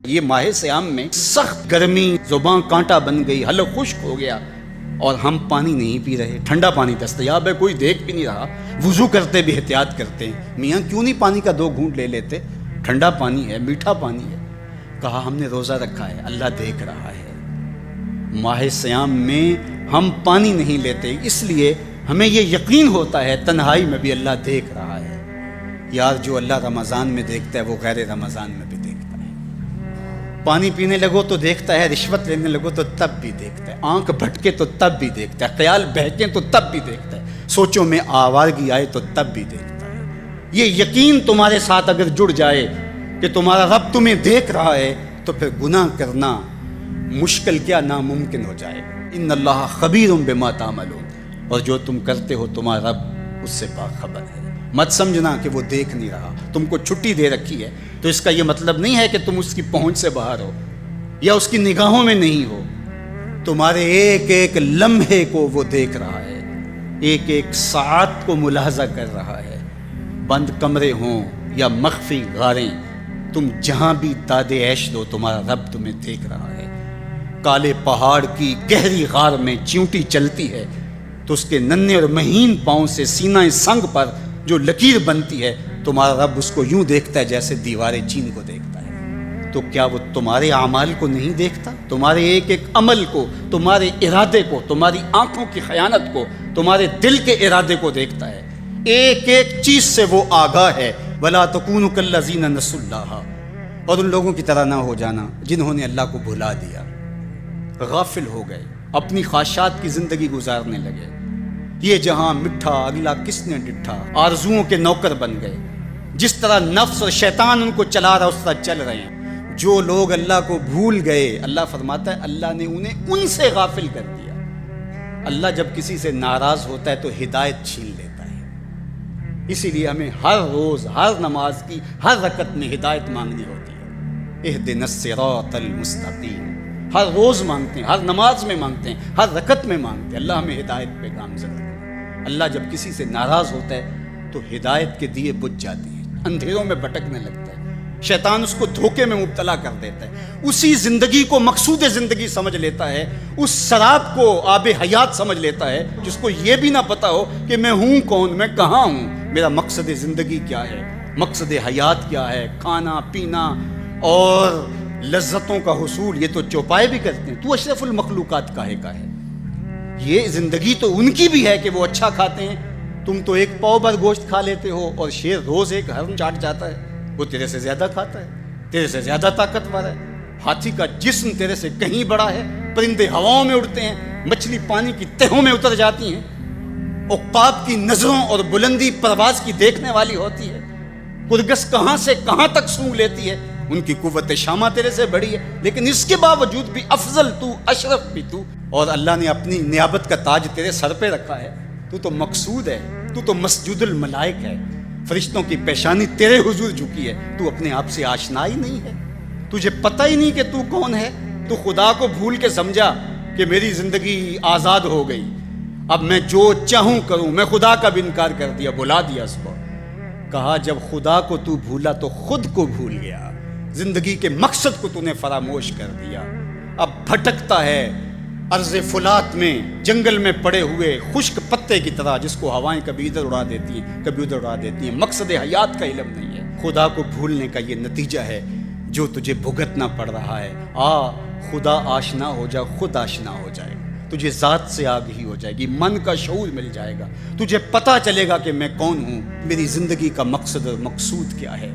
یہ ماہ سیام میں سخت گرمی، زبان کانٹا بن گئی، حلق خشک ہو گیا اور ہم پانی نہیں پی رہے، ٹھنڈا پانی دستیاب ہے، کوئی دیکھ بھی نہیں رہا، وضو کرتے بھی احتیاط کرتے ہیں، میاں کیوں نہیں پانی کا 2 گھونٹ لے لیتے، ٹھنڈا پانی ہے، میٹھا پانی ہے۔ کہا ہم نے روزہ رکھا ہے، اللہ دیکھ رہا ہے۔ ماہ سیام میں ہم پانی نہیں لیتے، اس لیے ہمیں یہ یقین ہوتا ہے تنہائی میں بھی اللہ دیکھ رہا ہے۔ یار جو اللہ رمضان میں دیکھتا ہے وہ غیر رمضان میں بھی دیکھتا ہے۔ پانی پینے لگو تو دیکھتا ہے، رشوت لینے لگو تو تب بھی دیکھتا ہے، آنکھ بھٹکے تو تب بھی دیکھتا ہے، خیال بہکے تو تب بھی دیکھتا ہے، سوچوں میں آوارگی آئے تو تب بھی دیکھتا ہے۔ یہ یقین تمہارے ساتھ اگر جڑ جائے کہ تمہارا رب تمہیں دیکھ رہا ہے تو پھر گناہ کرنا مشکل کیا ناممکن ہو جائے گا۔ ان اللہ خبیر بما تعملون، اور جو تم کرتے ہو تمہارا رب اس سے باخبر ہے۔ مت سمجھنا کہ وہ دیکھ نہیں رہا، تم کو چھٹی دے رکھی ہے تو اس کا یہ مطلب نہیں ہے کہ تم اس کی پہنچ سے باہر ہو یا اس کی نگاہوں میں نہیں ہو۔ تمہارے ایک ایک لمحے کو وہ دیکھ رہا ہے، ایک ایک ساعت کو ملاحظہ کر رہا ہے۔ بند کمرے ہوں یا مخفی غاریں، تم جہاں بھی داد عیش دو تمہارا رب تمہیں دیکھ رہا ہے۔ کالے پہاڑ کی گہری غار میں چیونٹی چلتی ہے تو اس کے ننھے اور مہین پاؤں سے سینہ سنگ پر جو لکیر بنتی ہے تمہارا رب اس کو یوں دیکھتا ہے جیسے دیوار چین کو دیکھتا ہے۔ تو کیا وہ تمہارے اعمال کو نہیں دیکھتا؟ تمہارے ایک ایک عمل کو، تمہارے ارادے کو، تمہاری آنکھوں کی خیانت کو، تمہارے دل کے ارادے کو دیکھتا ہے۔ ایک ایک چیز سے وہ آگاہ ہے۔ وَلَا تَكُونُوا كَالَّذِينَ نَسُوا اللَّهَ، اور ان لوگوں کی طرح نہ ہو جانا جنہوں نے اللہ کو بھلا دیا، غافل ہو گئے، اپنی خواہشات کی زندگی گزارنے لگے۔ یہ جہاں مٹھا اگلا کس نے ڈٹھا، آرزوؤں کے نوکر بن گئے۔ جس طرح نفس اور شیطان ان کو چلا رہا اس طرح چل رہے ہیں۔ جو لوگ اللہ کو بھول گئے، اللہ فرماتا ہے اللہ نے انہیں ان سے غافل کر دیا۔ اللہ جب کسی سے ناراض ہوتا ہے تو ہدایت چھین لیتا ہے۔ اسی لیے ہمیں ہر روز، ہر نماز کی ہر رکعت میں ہدایت مانگنی ہوتی ہے۔ اہدنا الصراط المستقیم، ہر روز مانگتے ہیں، ہر نماز میں مانگتے ہیں، ہر رکعت میں مانگتے ہیں، اللہ ہمیں ہدایت پہ گامزن رکھے۔ اللہ جب کسی سے ناراض ہوتا ہے تو ہدایت کے دیے بجھ جاتے ہیں، اندھیروں میں بھٹکنے لگتا ہے، شیطان اس کو دھوکے میں مبتلا کر دیتا ہے، اسی زندگی کو مقصود زندگی سمجھ لیتا ہے، اس شراب کو آب حیات سمجھ لیتا ہے، جس کو یہ بھی نہ پتا ہو کہ میں ہوں کون، میں کہاں ہوں، میرا مقصد زندگی کیا ہے، مقصد حیات کیا ہے۔ کھانا پینا اور لذتوں کا حصول یہ تو چوپائے بھی کرتے ہیں، تو اشرف المخلوقات کاہے کا ہے۔ یہ زندگی تو ان کی بھی ہے کہ وہ اچھا کھاتے ہیں، تم تو 1 پاؤ بھر گوشت کھا لیتے ہو اور شیر روز 1 ہرن چاٹ جاتا ہے، وہ تیرے سے زیادہ کھاتا ہے، تیرے سے زیادہ طاقتور ہے۔ ہاتھی کا جسم تیرے سے کہیں بڑا ہے، پرندے ہواؤں میں اڑتے ہیں، مچھلی پانی کی تہوں میں اتر جاتی ہیں، عقاب کی نظروں اور بلندی پرواز کی دیکھنے والی ہوتی ہے، کرگس کہاں سے کہاں تک سونگھ لیتی ہے، ان کی قوت شامہ تیرے سے بڑی ہے، لیکن اس کے باوجود بھی افضل تو، اشرف بھی تو، اور اللہ نے اپنی نیابت کا تاج تیرے سر پہ رکھا ہے۔ تو تو مقصود ہے، تو تو مسجود الملائک ہے، فرشتوں کی پیشانی تیرے حضور جھکی ہے، تو اپنے آپ سے آشنا ہی نہیں ہے، تجھے پتہ ہی نہیں کہ تو کون ہے۔ تو خدا کو بھول کے سمجھا کہ میری زندگی آزاد ہو گئی، اب میں جو چاہوں کروں، میں خدا کا بھی انکار کر دیا، بھلا دیا اس کو۔ کہا جب خدا کو تو بھولا تو خود کو بھول گیا، زندگی کے مقصد کو تو نے فراموش کر دیا۔ اب بھٹکتا ہے ارض فلات میں، جنگل میں پڑے ہوئے خشک پتے کی طرح، جس کو ہوائیں کبھی ادھر اڑا دیتی ہیں کبھی ادھر اڑا دیتی ہیں۔ مقصد حیات کا علم نہیں ہے۔ خدا کو بھولنے کا یہ نتیجہ ہے جو تجھے بھگتنا پڑ رہا ہے۔ خدا آشنا ہو جا، خود آشنا ہو جائے گا، تجھے ذات سے آگہی ہو جائے گی، من کا شعور مل جائے گا، تجھے پتہ چلے گا کہ میں کون ہوں، میری زندگی کا مقصد اور مقصود کیا ہے۔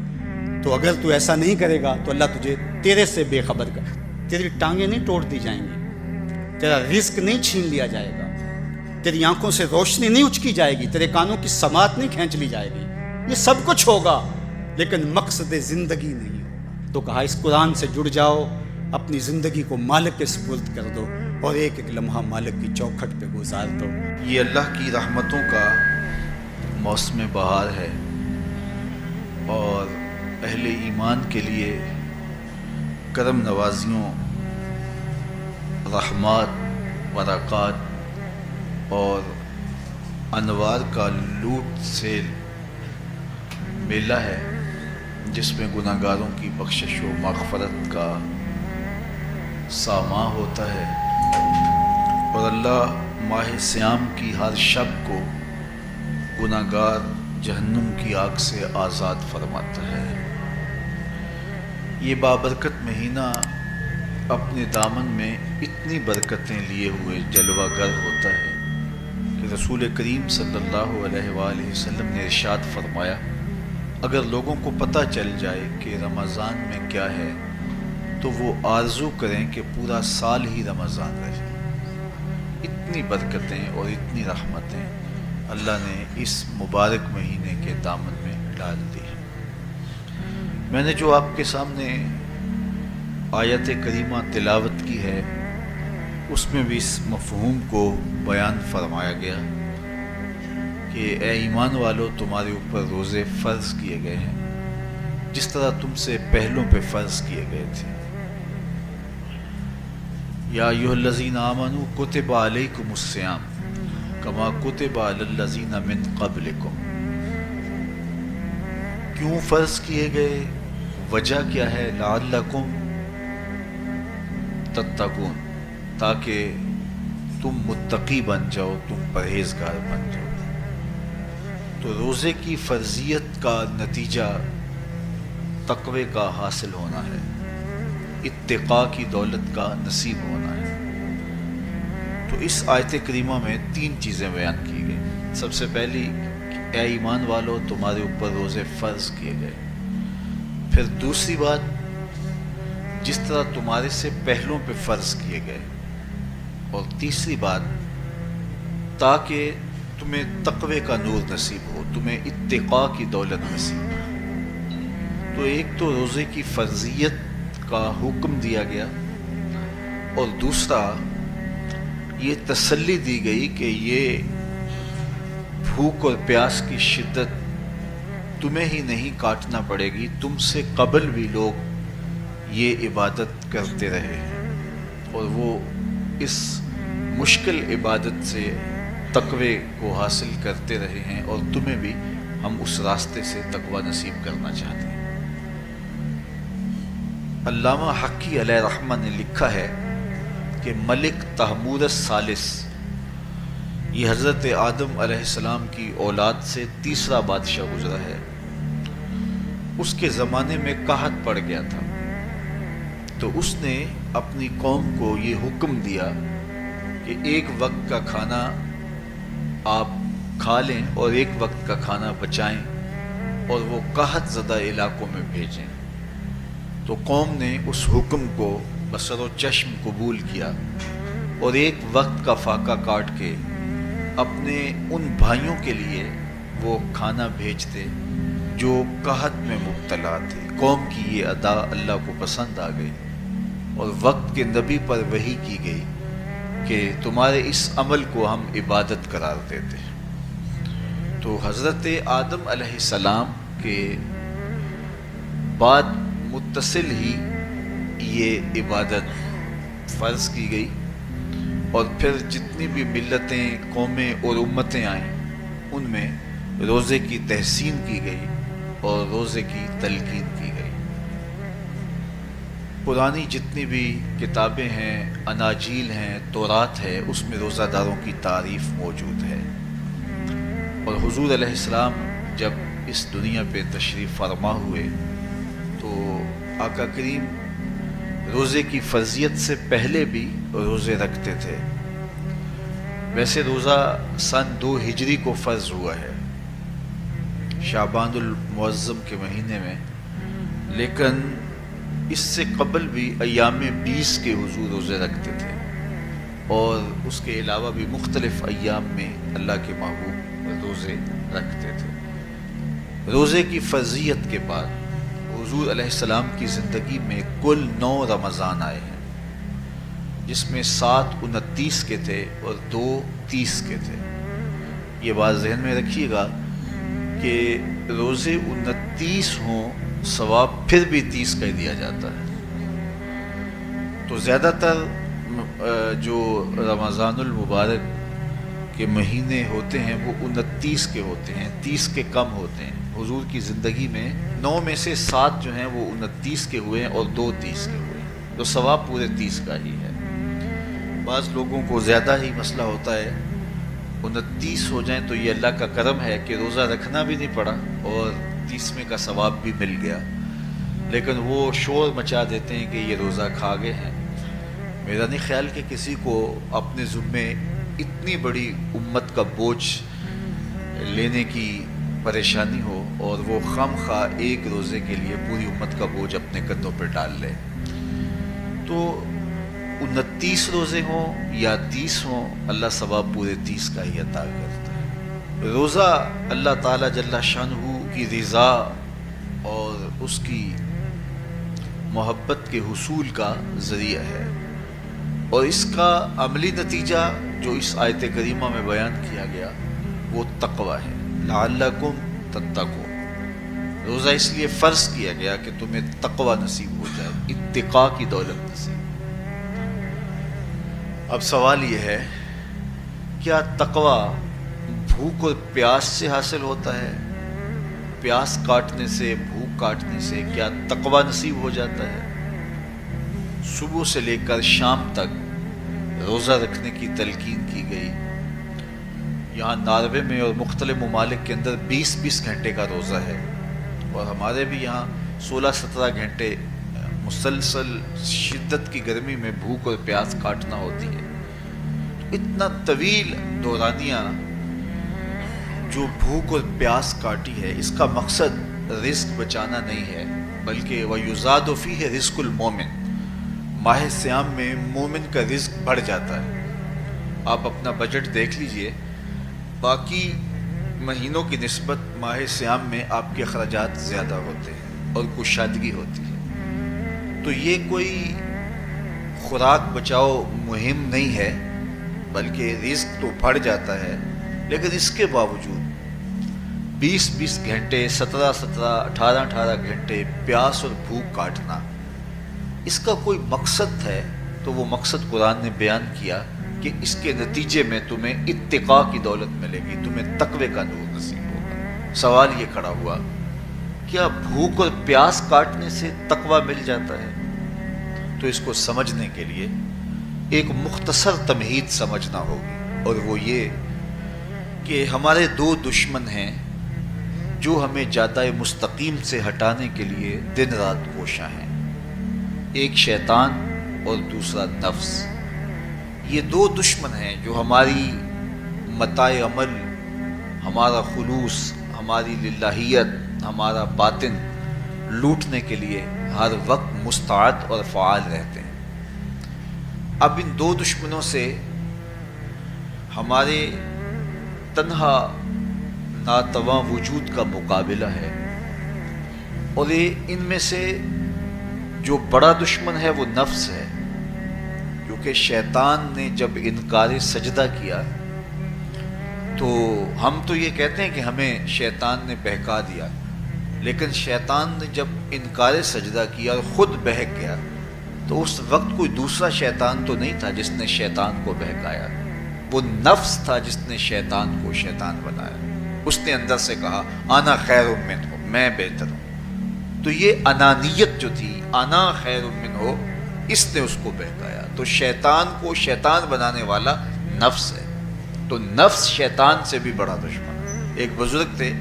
تو اگر تو ایسا نہیں کرے گا تو اللہ تجھے تیرے سے بے خبر کر، تیری ٹانگیں نہیں توڑ دی جائیں گی، تیرا رزق نہیں چھین لیا جائے گا، تیری آنکھوں سے روشنی نہیں اچکی جائے گی، تیرے کانوں کی سماعت نہیں کھینچ لی جائے گی۔ یہ سب کچھ ہوگا لیکن مقصد زندگی نہیں ہوگا۔ تو کہا اس قرآن سے جڑ جاؤ، اپنی زندگی کو مالک کے سپرد کر دو اور ایک ایک لمحہ مالک کی چوکھٹ پہ گزار دو۔ یہ اللہ کی رحمتوں کا موسم بہار ہے اور اہل ایمان کے لیے کرم نوازیوں، رحمات، برکات اور انوار کا لوٹ سے میلہ ہے۔ جس میں گناہگاروں کی بخشش و مغفرت کا ساماں ہوتا ہے، اور اللہ ماہ سیام کی ہر شب کو گناہگار جہنم کی آگ سے آزاد فرماتا ہے۔ یہ بابرکت مہینہ اپنے دامن میں اتنی برکتیں لیے ہوئے جلوہ گر ہوتا ہے کہ رسول کریم صلی اللہ علیہ وآلہ وسلم نے ارشاد فرمایا، اگر لوگوں کو پتہ چل جائے کہ رمضان میں کیا ہے تو وہ آرزو کریں کہ پورا سال ہی رمضان رہے۔ اتنی برکتیں اور اتنی رحمتیں اللہ نے اس مبارک مہینے کے دامن میں ڈال دی۔ میں نے جو آپ کے سامنے آیت کریمہ تلاوت کی ہے، اس میں بھی اس مفہوم کو بیان فرمایا گیا کہ اے ایمان والو، تمہارے اوپر روزے فرض کیے گئے ہیں جس طرح تم سے پہلوں پہ فرض کیے گئے تھے۔ یا ایھا الذین آمنوا کتب علیکم الصیام کما کتب علی الذین من قبلکم۔ کیوں فرض کیے گئے؟ وجہ کیا ہے؟ لعلکم تتقون، تاکہ تم متقی بن جاؤ، تم پرہیزگار بن جاؤ۔ تو روزے کی فرضیت کا نتیجہ تقوی کا حاصل ہونا ہے، اتقاء کی دولت کا نصیب ہونا ہے۔ تو اس آیت کریمہ میں 3 چیزیں بیان کی گئی۔ سب سے پہلی، اے ایمان والو، تمہارے اوپر روزے فرض کیے گئے۔ پھر دوسری بات، جس طرح تمہارے سے پہلوں پہ فرض کیے گئے۔ اور تیسری بات، تاکہ تمہیں تقوی کا نور نصیب ہو، تمہیں اتقاء کی دولت نصیب ہو۔ تو ایک تو روزے کی فرضیت کا حکم دیا گیا، اور دوسرا یہ تسلی دی گئی کہ یہ بھوک اور پیاس کی شدت تمہیں ہی نہیں کاٹنا پڑے گی، تم سے قبل بھی لوگ یہ عبادت کرتے رہے ہیں، اور وہ اس مشکل عبادت سے تقوی کو حاصل کرتے رہے ہیں، اور تمہیں بھی ہم اس راستے سے تقوی نصیب کرنا چاہتے ہیں۔ علامہ حقی علیہ رحمہ نے لکھا ہے کہ ملک تحمور الثالث، یہ حضرت آدم علیہ السلام کی اولاد سے تیسرا بادشاہ گزرا ہے، اس کے زمانے میں قحط پڑ گیا تھا، تو اس نے اپنی قوم کو یہ حکم دیا کہ ایک وقت کا کھانا آپ کھا لیں اور ایک وقت کا کھانا بچائیں، اور وہ قحط زدہ علاقوں میں بھیجیں۔ تو قوم نے اس حکم کو بصر و چشم قبول کیا، اور ایک وقت کا فاقہ کاٹ کے اپنے ان بھائیوں کے لیے وہ کھانا بھیجتے جو قحط میں مبتلا تھے۔ قوم کی یہ ادا اللہ کو پسند آ گئی، اور وقت کے نبی پر وحی کی گئی کہ تمہارے اس عمل کو ہم عبادت قرار دیتے ہیں۔ تو حضرت آدم علیہ السلام کے بعد متصل ہی یہ عبادت فرض کی گئی، اور پھر جتنی بھی ملتیں، قومیں اور امتیں آئیں، ان میں روزے کی تحسین کی گئی اور روزے کی تلقین کی گئی۔ پرانی جتنی بھی کتابیں ہیں، اناجیل ہیں، تورات ہے، اس میں روزہ داروں کی تعریف موجود ہے۔ اور حضور علیہ السلام جب اس دنیا پہ تشریف فرما ہوئے تو آقا کریم روزے کی فرضیت سے پہلے بھی روزے رکھتے تھے۔ ویسے روزہ سن 2 ہجری کو فرض ہوا ہے، شعبان المعظم کے مہینے میں، لیکن اس سے قبل بھی ایام 20 کے حضور روزے رکھتے تھے، اور اس کے علاوہ بھی مختلف ایام میں اللہ کے محبوب روزے رکھتے تھے۔ روزے کی فرضیت کے بعد حضور علیہ السلام کی زندگی میں کل 9 رمضان آئے ہیں، جس میں 7 29 کے تھے اور 2 30 کے تھے۔ یہ بات ذہن میں رکھیے گا کہ روزے 29 ہوں، ثواب پھر بھی 30 کا دیا جاتا ہے۔ تو زیادہ تر جو رمضان المبارک کے مہینے ہوتے ہیں وہ 29 کے ہوتے ہیں، 30 کے کم ہوتے ہیں۔ حضور کی زندگی میں 9 میں سے 7 جو ہیں وہ 29 کے ہوئے ہیں اور 2 30 کے ہوئے ہیں، تو ثواب پورے 30 کا ہی ہے۔ بعض لوگوں کو زیادہ ہی مسئلہ ہوتا ہے، 29 ہو جائیں تو یہ اللہ کا کرم ہے کہ روزہ رکھنا بھی نہیں پڑا اور 30ویں کا ثواب بھی مل گیا، لیکن وہ شور مچا دیتے ہیں کہ یہ روزہ کھا گئے ہیں۔ میرا نہیں خیال کہ کسی کو اپنے ذمے اتنی بڑی امت کا بوجھ لینے کی پریشانی ہو اور وہ خام خواہ ایک روزے کے لیے پوری امت کا بوجھ اپنے کندھوں پہ ڈال لے۔ تو 29 روزے ہوں یا 30 ہوں، اللہ ثواب پورے 30 کا ہی عطا کرتا ہے۔ روزہ اللہ تعالیٰ جل شانہ کی رضا اور اس کی محبت کے حصول کا ذریعہ ہے، اور اس کا عملی نتیجہ جو اس آیت کریمہ میں بیان کیا گیا وہ تقوی ہے۔ لعلکم تتقون، روزہ اس لیے فرض کیا گیا کہ تمہیں تقوی نصیب ہو جائے، اتقاء کی دولت نصیب۔ اب سوال یہ ہے، کیا تقوی بھوک اور پیاس سے حاصل ہوتا ہے؟ پیاس کاٹنے سے، بھوک کاٹنے سے کیا تقوی نصیب ہو جاتا ہے؟ صبح سے لے کر شام تک روزہ رکھنے کی تلقین کی گئی۔ یہاں ناروے میں اور مختلف ممالک کے اندر 20 گھنٹے کا روزہ ہے، اور ہمارے بھی یہاں 16-17 گھنٹے مسلسل شدت کی گرمی میں بھوک اور پیاس کاٹنا ہوتی ہے۔ اتنا طویل دورانیہ جو بھوک اور پیاس کاٹی ہے، اس کا مقصد رزق بچانا نہیں ہے، بلکہ وَيُزَادُ فِيهِ رِزْقُ الْمُؤْمِنِ، ماہ سیام میں مومن کا رزق بڑھ جاتا ہے۔ آپ اپنا بجٹ دیکھ لیجئے، باقی مہینوں کی نسبت ماہ سیام میں آپ کے اخراجات زیادہ ہوتے ہیں اور کشادگی ہوتی ہے۔ تو یہ کوئی خوراک بچاؤ مہم نہیں ہے، بلکہ رزق تو بڑھ جاتا ہے، لیکن اس کے باوجود 20 گھنٹے، 17 18 گھنٹے پیاس اور بھوک کاٹنا، اس کا کوئی مقصد ہے تو وہ مقصد قرآن نے بیان کیا کہ اس کے نتیجے میں تمہیں اتقاء کی دولت ملے گی، تمہیں تقوی کا نور نصیب ہوگا۔ سوال یہ کھڑا ہوا، کیا بھوک اور پیاس کاٹنے سے تقوی مل جاتا ہے؟ تو اس کو سمجھنے کے لیے ایک مختصر تمہید سمجھنا ہوگی، اور وہ یہ کہ ہمارے 2 دشمن ہیں جو ہمیں جادہ مستقیم سے ہٹانے کے لیے دن رات کوشاں ہیں، ایک شیطان اور دوسرا نفس۔ یہ 2 دشمن ہیں جو ہماری متاع عمل، ہمارا خلوص، ہماری للہیت، ہمارا باطن لوٹنے کے لیے ہر وقت مستعد اور فعال رہتے ہیں۔ اب ان 2 دشمنوں سے ہمارے تنہا ناتواں وجود کا مقابلہ ہے، اور ان میں سے جو بڑا دشمن ہے وہ نفس ہے، کیونکہ شیطان نے جب انکار سجدہ کیا تو ہم تو یہ کہتے ہیں کہ ہمیں شیطان نے بہکا دیا، لیکن شیطان نے جب انکار سجدہ کیا اور خود بہک گیا تو اس وقت کوئی دوسرا شیطان تو نہیں تھا جس نے شیطان کو بہکایا، وہ نفس تھا جس نے شیطان کو شیطان بنایا۔ اس نے اندر سے کہا انا خیر منہ، میں بہتر ہوں۔ تو یہ انانیت جو تھی، انا خیر منہ، اس نے اس کو بہکایا۔ تو شیطان کو شیطان بنانے والا نفس ہے، تو نفس شیطان سے بھی بڑا دشمن ہے۔ ایک بزرگ تھے،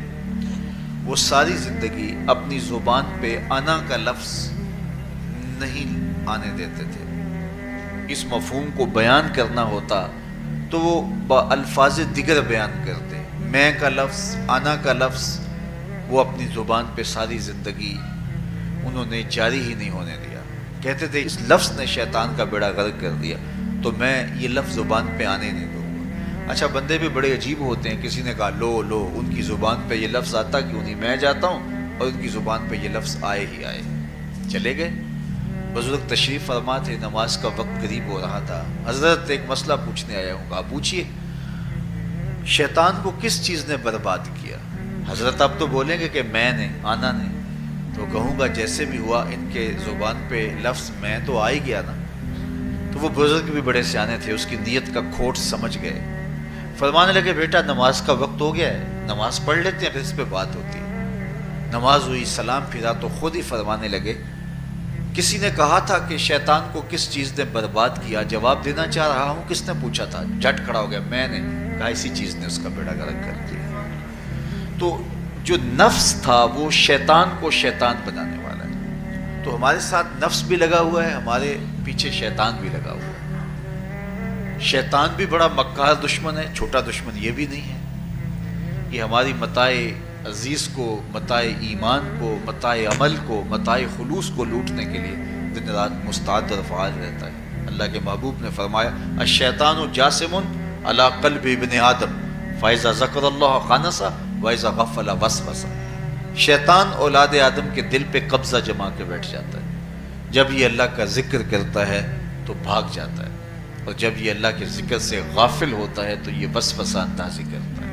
وہ ساری زندگی اپنی زبان پہ انا کا لفظ نہیں آنے دیتے تھے۔ اس مفہوم کو بیان کرنا ہوتا تو وہ با الفاظ دیگر بیان کرتے، میں کا لفظ، انا کا لفظ وہ اپنی زبان پہ ساری زندگی انہوں نے جاری ہی نہیں ہونے دیا۔ کہتے تھے اس لفظ نے شیطان کا بیڑا غرق کر دیا، تو میں یہ لفظ زبان پہ آنے نہیں دوں گا۔ اچھا، بندے بھی بڑے عجیب ہوتے ہیں، کسی نے کہا لو ان کی زبان پہ یہ لفظ آتا کیوں نہیں، میں جاتا ہوں اور ان کی زبان پہ یہ لفظ آئے ہی آئے۔ چلے گئے۔ بزرگ تشریف فرما تھے، نماز کا وقت قریب ہو رہا تھا۔ حضرت ایک مسئلہ پوچھنے آیا ہوں، کہا پوچھئے، شیطان کو کس چیز نے برباد کیا؟ حضرت آپ تو بولیں گے کہ میں نے، آنا نے، تو کہوں گا جیسے بھی ہوا ان کے زبان پہ لفظ میں تو آ ہی گیا نا۔ تو وہ بزرگ بھی بڑے سیانے تھے، اس کی نیت کا کھوٹ سمجھ گئے۔ فرمانے لگے بیٹا نماز کا وقت ہو گیا ہے، نماز پڑھ لیتے ہیں پھر اس پہ بات ہوتی ہے۔ نماز ہوئی، سلام پھرا تو خود ہی فرمانے لگے، کسی نے کہا تھا کہ شیطان کو کس چیز نے برباد کیا، جواب دینا چاہ رہا ہوں، کس نے پوچھا تھا؟ جھٹ کھڑا ہو گیا، میں نے کہا اسی چیز نے اس کا بیڑا گرک کر دیا۔ تو جو نفس تھا وہ شیطان کو شیطان بنانے والا ہے، تو ہمارے ساتھ نفس بھی لگا ہوا ہے، ہمارے پیچھے شیطان بھی لگا ہوا ہے۔ شیطان بھی بڑا مکار دشمن ہے، چھوٹا دشمن یہ بھی نہیں ہے۔ یہ ہماری متاع عزیز کو، متاع ایمان کو، متاع عمل کو، متاع خلوص کو لوٹنے کے لیے دن رات مستعد اور فعال رہتا ہے۔ اللہ کے محبوب نے فرمایا الشیطان جاسم علی قلب ابن آدم فاذا ذکر اللہ خانسہ واذا غفل وسوسہ۔ شیطان اولاد آدم کے دل پہ قبضہ جما کے بیٹھ جاتا ہے، جب یہ اللہ کا ذکر کرتا ہے تو بھاگ جاتا ہے، اور جب یہ اللہ کے ذکر سے غافل ہوتا ہے تو یہ وسوسہ اندازی کرتا ہے۔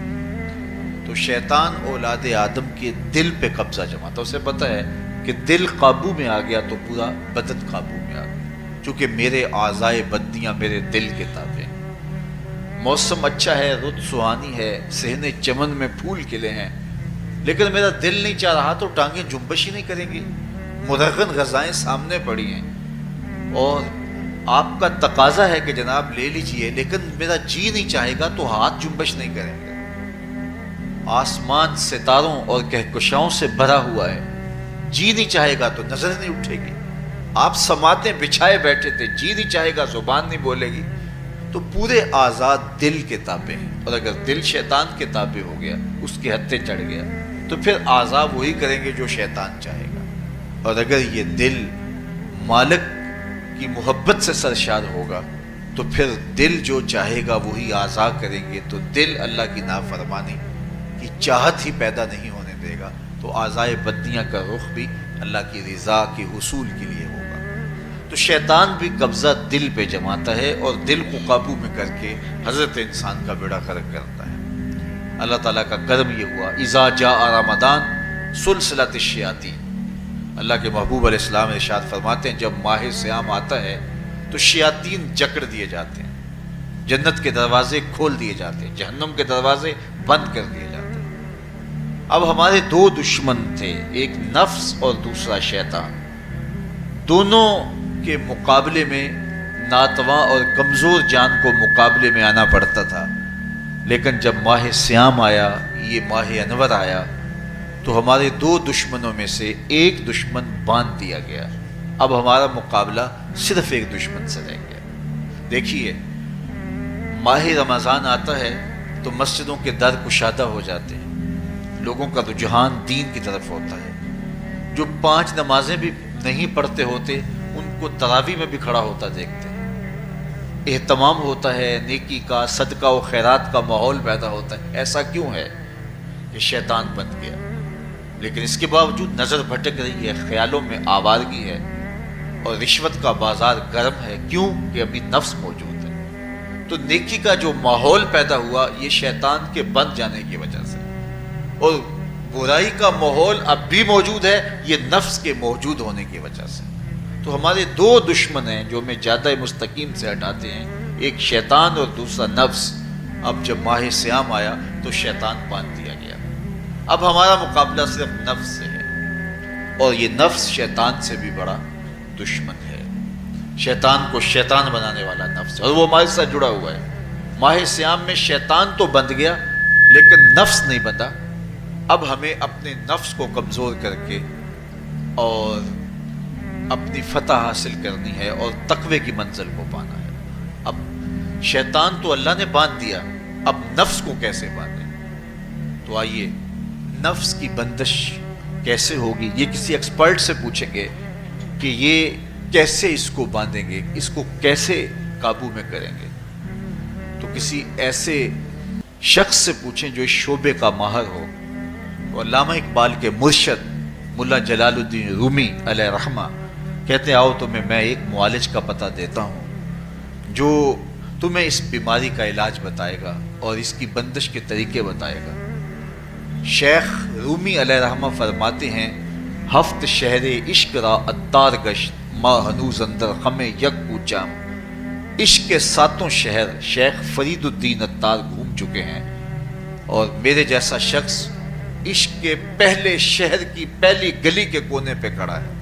تو شیطان اولاد آدم کے دل پہ قبضہ جماتا ہے، اسے پتہ ہے کہ دل قابو میں آ گیا تو پورا بدن قابو میں آ گیا، چونکہ میرے اعضائے بدنیاں میرے دل کے تابع ہیں۔ موسم اچھا ہے، رت سہانی ہے، صحن چمن میں پھول کھلے ہیں، لیکن میرا دل نہیں چاہ رہا تو ٹانگیں جنبش ہی نہیں کریں گی۔ مرغن غذائیں سامنے پڑی ہیں اور آپ کا تقاضا ہے کہ جناب لے لیجئے، لیکن میرا جی نہیں چاہے گا تو ہاتھ جنبش نہیں کریں گے۔ آسمان ستاروں اور کہکشاؤں سے بھرا ہوا ہے، جی نہیں چاہے گا تو نظر نہیں اٹھے گی۔ آپ سماعتیں بچھائے بیٹھے تھے، جی نہیں چاہے گا زبان نہیں بولے گی۔ تو پورے آزاد دل کے تابع ہیں، اور اگر دل شیطان کے تابع ہو گیا، اس کے ہتھے چڑھ گیا، تو پھر اعضاء وہی کریں گے جو شیطان چاہے گا۔ اور اگر یہ دل مالک کی محبت سے سرشار ہوگا تو پھر دل جو چاہے گا وہی اعضاء کریں گے، تو دل اللہ کی نافرمانی کی چاہت ہی پیدا نہیں ہونے دے گا، تو اعضائے بدنیاں کا رخ بھی اللہ کی رضا کے حصول کے لیے ہوگا۔ تو شیطان بھی قبضہ دل پہ جماتا ہے اور دل کو قابو میں کر کے حضرت انسان کا بیڑا غرق کرتا ہے۔ اللہ تعالیٰ کا کرم یہ ہوا اذا جاء رمضان سلسلۃ الشیاطین، اللہ کے محبوب علیہ السلام ارشاد فرماتے ہیں جب ماہ صیام آتا ہے تو شیاطین جکڑ دیے جاتے ہیں، جنت کے دروازے کھول دیے جاتے ہیں، جہنم کے دروازے بند کر دیے جاتے ہیں۔ اب ہمارے دو دشمن تھے، ایک نفس اور دوسرا شیطان، دونوں کے مقابلے میں ناتواں اور کمزور جان کو مقابلے میں آنا پڑتا تھا، لیکن جب ماہ صیام آیا، یہ ماہ انور آیا، تو ہمارے دو دشمنوں میں سے ایک دشمن باندھ دیا گیا۔ اب ہمارا مقابلہ صرف ایک دشمن سے رہ گیا۔ دیکھیے ماہ رمضان آتا ہے تو مسجدوں کے در کشادہ ہو جاتے ہیں، لوگوں کا رجحان دین کی طرف ہوتا ہے۔ جو 5 نمازیں بھی نہیں پڑھتے ہوتے ان کو تراویح میں بھی کھڑا ہوتا دیکھتے ہیں، اہتمام ہوتا ہے، نیکی کا، صدقہ و خیرات کا ماحول پیدا ہوتا ہے۔ ایسا کیوں ہے؟ کہ شیطان بن گیا، لیکن اس کے باوجود نظر بھٹک رہی ہے، خیالوں میں آوارگی ہے، اور رشوت کا بازار گرم ہے۔ کیوں؟ کہ ابھی نفس موجود ہے۔ تو نیکی کا جو ماحول پیدا ہوا یہ شیطان کے بن جانے کی وجہ سے، اور برائی کا ماحول اب بھی موجود ہے یہ نفس کے موجود ہونے کی وجہ سے۔ تو ہمارے دو دشمن ہیں جو ہمیں جادہ مستقیم سے ہٹاتے ہیں، ایک شیطان اور دوسرا نفس۔ اب جب ماہ صیام آیا تو شیطان باندھ دیا گیا، اب ہمارا مقابلہ صرف نفس سے ہے، اور یہ نفس شیطان سے بھی بڑا دشمن ہے۔ شیطان کو شیطان بنانے والا نفس، اور وہ ہمارے ساتھ جڑا ہوا ہے۔ ماہ صیام میں شیطان تو بند گیا لیکن نفس نہیں بندھا۔ اب ہمیں اپنے نفس کو کمزور کر کے اور اپنی فتح حاصل کرنی ہے اور تقوی کی منزل کو پانا ہے۔ اب شیطان تو اللہ نے باندھ دیا، اب نفس کو کیسے باندھیں؟ تو آئیے نفس کی بندش کیسے ہوگی یہ کسی ایکسپرٹ سے پوچھیں گے کہ یہ کیسے اس کو باندھیں گے، اس کو کیسے قابو میں کریں گے۔ تو کسی ایسے شخص سے پوچھیں جو اس شعبے کا ماہر ہو۔ تو علامہ اقبال کے مرشد ملا جلال الدین رومی علیہ رحمہ کہتے ہیں آؤ تمہیں میں ایک معالج کا پتہ دیتا ہوں جو تمہیں اس بیماری کا علاج بتائے گا اور اس کی بندش کے طریقے بتائے گا۔ شیخ رومی علیہ رحمہ فرماتے ہیں ہفت شہر عشق را اتار گشت ما ہنوز اندر خم یک پوچام۔ عشق کے 7 شہر شیخ فرید الدین اتار گھوم چکے ہیں، اور میرے جیسا شخص عشق کے پہلے شہر کی پہلی گلی کے کونے پہ کھڑا ہے.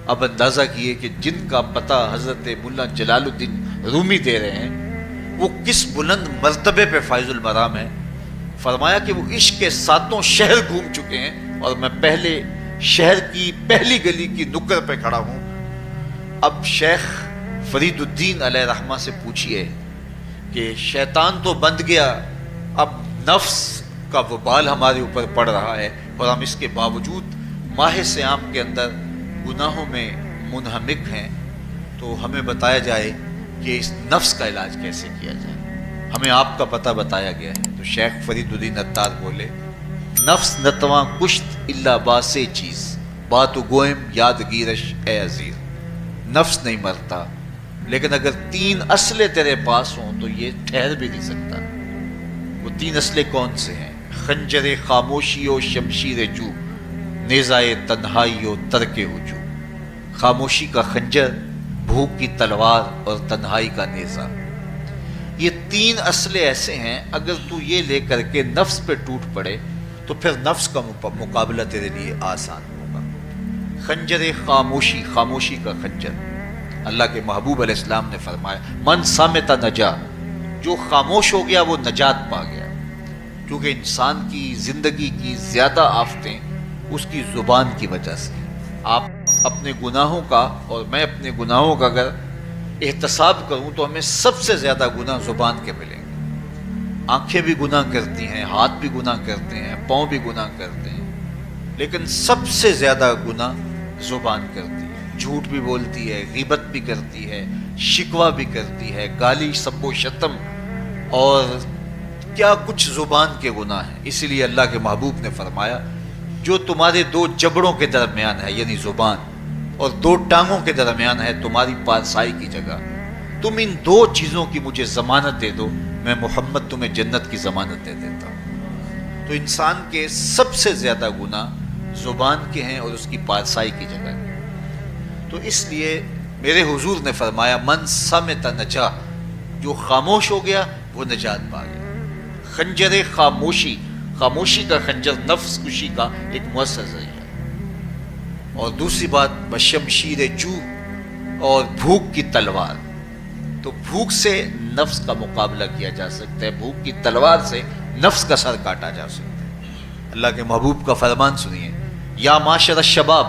اب اندازہ کیے کہ جن کا پتہ حضرت مولا جلال الدین رومی دے رہے ہیں وہ کس بلند مرتبے پہ فائز المرام ہے. فرمایا کہ وہ عشق کے 7 شہر گھوم چکے ہیں اور میں پہلے شہر کی پہلی گلی کی نکر پہ کھڑا ہوں. اب شیخ فرید الدین علیہ رحمہ سے پوچھئے کہ شیطان تو بند گیا، اب نفس کا وبال ہمارے اوپر پڑ رہا ہے اور ہم اس کے باوجود ماہ صیام کے اندر گناہوں میں منہمک ہیں، تو ہمیں بتایا جائے کہ اس نفس کا علاج کیسے کیا جائے. ہمیں آپ کا پتہ بتایا گیا ہے. تو شیخ فرید الدین عطار بولے نفس نتواں کشت الا باسے چیز بات گوئم یاد گیرش اے عزیز. نفس نہیں مرتا، لیکن اگر 3 اسلحے تیرے پاس ہوں تو یہ ٹھہر بھی نہیں سکتا. وہ 3 اسلحے کون سے ہیں؟ خنجر خاموشی و شمشیر جو، نیزائے تنہائی و ترک ہجو. خاموشی کا خنجر، بھوک کی تلوار اور تنہائی کا نیزہ. یہ 3 اسلحے ایسے ہیں اگر تو یہ لے کر کے نفس پہ ٹوٹ پڑے تو پھر نفس کا مقابلہ تیرے لیے آسان ہوگا. خنجر خاموشی، خاموشی کا خنجر. اللہ کے محبوب علیہ السلام نے فرمایا من صامت نجا، جو خاموش ہو گیا وہ نجات پا گیا. کیونکہ انسان کی زندگی کی زیادہ آفتیں اس کی زبان کی وجہ سے. آپ اپنے گناہوں کا اور میں اپنے گناہوں کا اگر احتساب کروں تو ہمیں سب سے زیادہ گناہ زبان کے ملیں گے. آنکھیں بھی گناہ کرتی ہیں، ہاتھ بھی گناہ کرتے ہیں، پاؤں بھی گناہ کرتے ہیں، لیکن سب سے زیادہ گناہ زبان کرتی ہے. جھوٹ بھی بولتی ہے، غیبت بھی کرتی ہے، شکوہ بھی کرتی ہے، گالی سب و شتم اور کیا کچھ زبان کے گناہ ہیں. اسی لیے اللہ کے محبوب نے فرمایا جو تمہارے 2 جبڑوں کے درمیان ہے یعنی زبان اور 2 ٹانگوں کے درمیان ہے تمہاری پارسائی کی جگہ، تم ان 2 چیزوں کی مجھے ضمانت دے دو، میں محمد تمہیں جنت کی ضمانت دے دیتا ہوں. تو انسان کے سب سے زیادہ گناہ زبان کے ہیں اور اس کی پارسائی کی جگہ. تو اس لیے میرے حضور نے فرمایا من صامت نجا، جو خاموش ہو گیا وہ نجات پا گیا. خنجر خاموشی، خاموشی کا خنجر نفس کشی کا ایک مؤثر ذریعہ. اور دوسری بات بشمشیر جو، اور بھوک کی تلوار. تو بھوک سے نفس کا مقابلہ کیا جا سکتا ہے، بھوک کی تلوار سے نفس کا سر کاٹا جا سکتا ہے. اللہ کے محبوب کا فرمان سنیے یا معاشر الشباب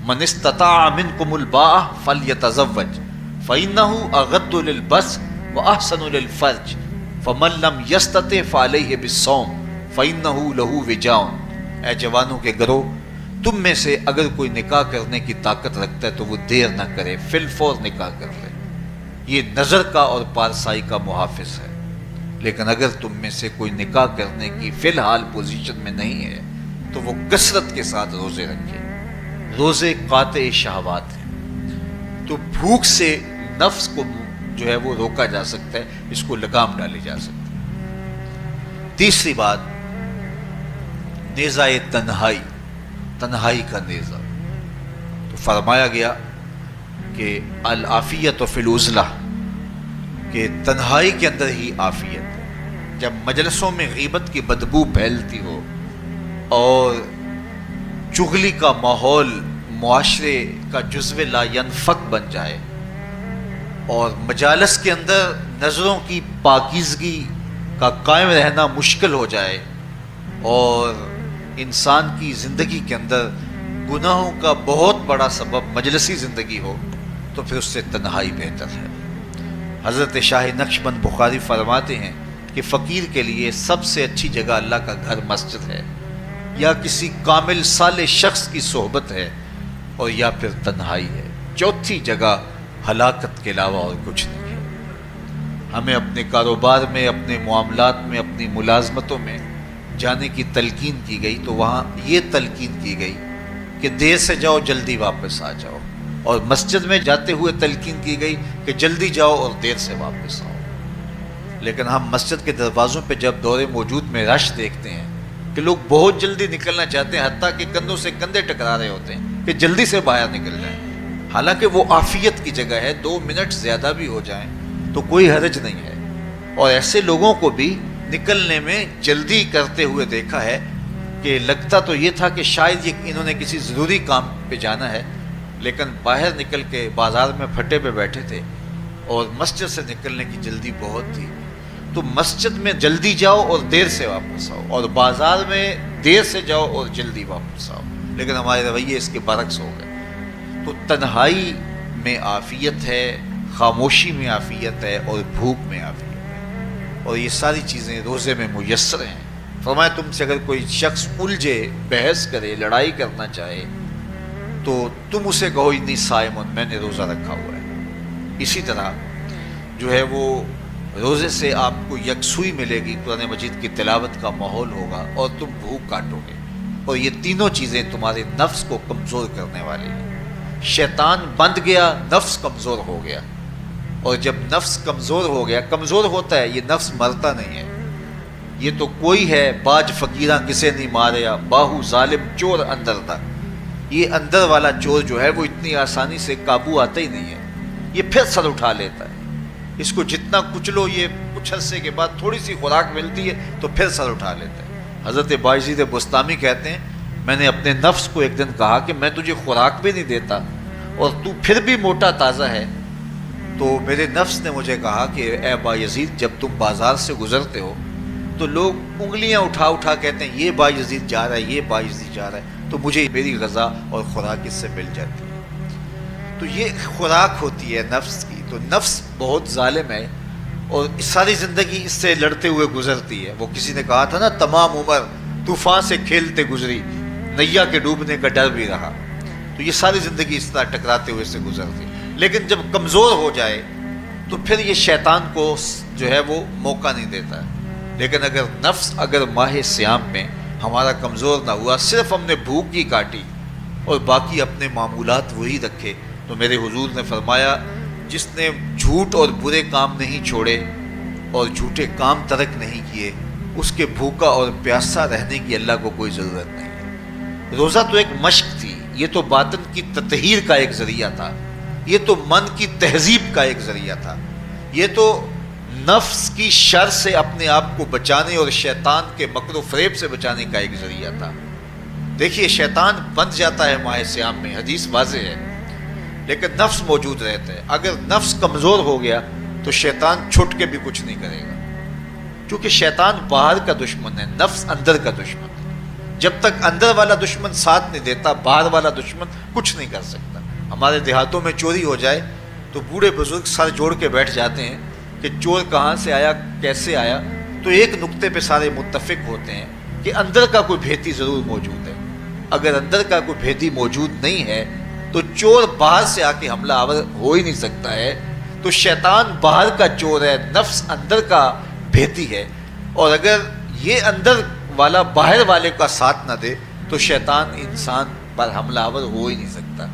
من استطاع منکم الباء فلیتزوج فإنہ اغض للبصر واحسن للفرج فمن لم یستطع فعلیہ بالصوم فإنہ لہ وجاء. اے جوانوں کے گروہ، تم میں سے اگر کوئی نکاح کرنے کی طاقت رکھتا ہے تو وہ دیر نہ کرے، فی الفور نکاح کر لے. یہ نظر کا اور پارسائی کا محافظ ہے. لیکن اگر تم میں سے کوئی نکاح کرنے کی فی الحال پوزیشن میں نہیں ہے تو وہ کثرت کے ساتھ روزے رکھے. روزے قاطع شہوات ہیں. تو بھوک سے نفس کو جو ہے وہ روکا جا سکتا ہے، اس کو لگام ڈالی جا سکتی ہے. تیسری بات نیزہ تنہائی، تنہائی کا نیزہ. تو فرمایا گیا کہ العافیت فی العزلہ، کہ تنہائی کے اندر ہی عافیت ہے. جب مجلسوں میں غیبت کی بدبو پھیلتی ہو اور چغلی کا ماحول معاشرے کا جزو لا ینفک بن جائے اور مجالس کے اندر نظروں کی پاکیزگی کا قائم رہنا مشکل ہو جائے اور انسان کی زندگی کے اندر گناہوں کا بہت بڑا سبب مجلسی زندگی ہو تو پھر اس سے تنہائی بہتر ہے. حضرت شاہ نقشبند بخاری فرماتے ہیں کہ فقیر کے لیے سب سے اچھی جگہ اللہ کا گھر مسجد ہے، یا کسی کامل صالح شخص کی صحبت ہے، اور یا پھر تنہائی ہے. چوتھی جگہ ہلاکت کے علاوہ اور کچھ نہیں ہے. ہمیں اپنے کاروبار میں، اپنے معاملات میں، اپنی ملازمتوں میں جانے کی تلقین کی گئی تو وہاں یہ تلقین کی گئی کہ دیر سے جاؤ جلدی واپس آ جاؤ، اور مسجد میں جاتے ہوئے تلقین کی گئی کہ جلدی جاؤ اور دیر سے واپس آؤ. لیکن ہم مسجد کے دروازوں پہ جب دور موجود میں رش دیکھتے ہیں کہ لوگ بہت جلدی نکلنا چاہتے ہیں، حتیٰ کہ کندھوں سے کندھے ٹکرا رہے ہوتے ہیں کہ جلدی سے باہر نکل جائیں. حالانکہ وہ عافیت کی جگہ ہے، 2 منٹ زیادہ بھی ہو جائیں تو کوئی حرج نہیں ہے. اور ایسے لوگوں کو بھی نکلنے میں جلدی کرتے ہوئے دیکھا ہے کہ لگتا تو یہ تھا کہ شاید یہ انہوں نے کسی ضروری کام پہ جانا ہے، لیکن باہر نکل کے بازار میں پھٹے پہ بیٹھے تھے اور مسجد سے نکلنے کی جلدی بہت تھی. تو مسجد میں جلدی جاؤ اور دیر سے واپس آؤ، اور بازار میں دیر سے جاؤ اور جلدی واپس آؤ، لیکن ہمارے رویے اس کے برعکس ہو گئے. تو تنہائی میں عافیت ہے، خاموشی میں عافیت ہے، اور بھوک میں عافیت ہے، اور یہ ساری چیزیں روزے میں میسر ہیں. فرمایا تم سے اگر کوئی شخص الجھے، بحث کرے، لڑائی کرنا چاہے تو تم اسے کہو انی صائمٌ، میں نے روزہ رکھا ہوا ہے. اسی طرح جو ہے وہ روزے سے آپ کو یکسوئی ملے گی، قرآن مجید کی تلاوت کا ماحول ہوگا، اور تم بھوک کاٹو گے. اور یہ تینوں چیزیں تمہارے نفس کو کمزور کرنے والی ہیں. شیطان بند گیا، نفس کمزور ہو گیا، اور جب نفس کمزور ہو گیا، کمزور ہوتا ہے، یہ نفس مرتا نہیں ہے. یہ تو کوئی ہے باج فقیراں کسے نہیں ماریا، باہو ظالم چور اندر تھا. یہ اندر والا چور جو ہے وہ اتنی آسانی سے قابو آتا ہی نہیں ہے. یہ پھر سر اٹھا لیتا ہے. اس کو جتنا کچلو، یہ کچھ عرصے کے بعد تھوڑی سی خوراک ملتی ہے تو پھر سر اٹھا لیتا ہے. حضرت بایزید بستامی کہتے ہیں میں نے اپنے نفس کو ایک دن کہا کہ میں تجھے خوراک بھی نہیں دیتا اور تو پھر بھی موٹا تازہ ہے. تو میرے نفس نے مجھے کہا کہ اے بایزید، جب تم بازار سے گزرتے ہو تو لوگ انگلیاں اٹھا اٹھا کہتے ہیں یہ بایزید جا رہا ہے، یہ بایزید جا رہا ہے، تو مجھے میری غذا اور خوراک اس سے مل جاتی ہے. تو یہ خوراک ہوتی ہے نفس کی. تو نفس بہت ظالم ہے اور ساری زندگی اس سے لڑتے ہوئے گزرتی ہے. وہ کسی نے کہا تھا نا، تمام عمر طوفان سے کھیلتے گزری، نیا کے ڈوبنے کا ڈر بھی رہا. تو یہ ساری زندگی اس طرح ٹکراتے ہوئے سے گزرتی. لیکن جب کمزور ہو جائے تو پھر یہ شیطان کو جو ہے وہ موقع نہیں دیتا ہے. لیکن اگر نفس ماہ سیام میں ہمارا کمزور نہ ہوا، صرف ہم نے بھوک ہی کاٹی اور باقی اپنے معمولات وہی رکھے، تو میرے حضور نے فرمایا جس نے جھوٹ اور برے کام نہیں چھوڑے اور جھوٹے کام ترک نہیں کیے، اس کے بھوکا اور پیاسا رہنے کی اللہ کو کوئی ضرورت نہیں ہے. روزہ تو ایک مشق تھی، یہ تو باطن کی تطہیر کا ایک ذریعہ تھا، یہ تو من کی تہذیب کا ایک ذریعہ تھا، یہ تو نفس کی شر سے اپنے آپ کو بچانے اور شیطان کے مکر و فریب سے بچانے کا ایک ذریعہ تھا. دیکھیے شیطان بند جاتا ہے ماہ سیام میں، حدیث واضح ہے، لیکن نفس موجود رہتا ہے. اگر نفس کمزور ہو گیا تو شیطان چھٹ کے بھی کچھ نہیں کرے گا، کیونکہ شیطان باہر کا دشمن ہے، نفس اندر کا دشمن ہے. جب تک اندر والا دشمن ساتھ نہیں دیتا، باہر والا دشمن کچھ نہیں کر سکتا. ہمارے دیہاتوں میں چوری ہو جائے تو بوڑھے بزرگ سر جوڑ کے بیٹھ جاتے ہیں کہ چور کہاں سے آیا، کیسے آیا. تو ایک نقطے پہ سارے متفق ہوتے ہیں کہ اندر کا کوئی بھیتی ضرور موجود ہے. اگر اندر کا کوئی بھیتی موجود نہیں ہے تو چور باہر سے آ کے حملہ آور ہو ہی نہیں سکتا ہے. تو شیطان باہر کا چور ہے، نفس اندر کا بھیتی ہے، اور اگر یہ اندر والا باہر والے کا ساتھ نہ دے تو شیطان انسان پر حملہ آور ہو ہی نہیں سکتا.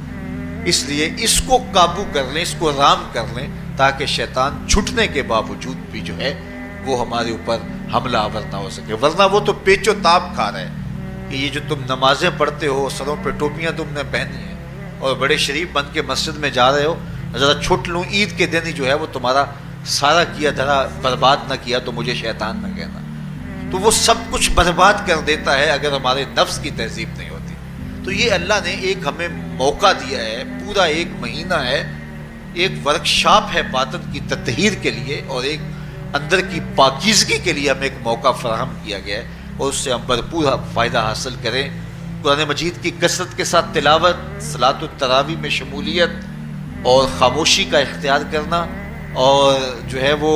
اس لیے اس کو قابو کر لیں، اس کو رام کر لیں، تاکہ شیطان چھٹنے کے باوجود بھی جو ہے وہ ہمارے اوپر حملہ آور نہ ہو سکے. ورنہ وہ تو پیچ و تاب کھا رہے ہیں کہ یہ جو تم نمازیں پڑھتے ہو، سروں پہ ٹوپیاں تم نے پہنی ہیں اور بڑے شریف بن کے مسجد میں جا رہے ہو، ذرا چھٹ لوں عید کے دن ہی جو ہے وہ تمہارا سارا کیا دھرا برباد نہ کیا تو مجھے شیطان نہ کہنا. تو وہ سب کچھ برباد کر دیتا ہے اگر ہمارے نفس کی تہذیب نہیں ہوتی. تو یہ اللہ نے ایک ہمیں موقع دیا ہے، پورا ایک مہینہ ہے، ایک ورکشاپ ہے باطن کی تطہیر کے لیے اور ایک اندر کی پاکیزگی کے لیے ہمیں ایک موقع فراہم کیا گیا ہے، اور اس سے ہم بھرپور فائدہ حاصل کریں. قرآن مجید کی کثرت کے ساتھ تلاوت، صلاۃ التراویح میں شمولیت اور خاموشی کا اختیار کرنا، اور جو ہے وہ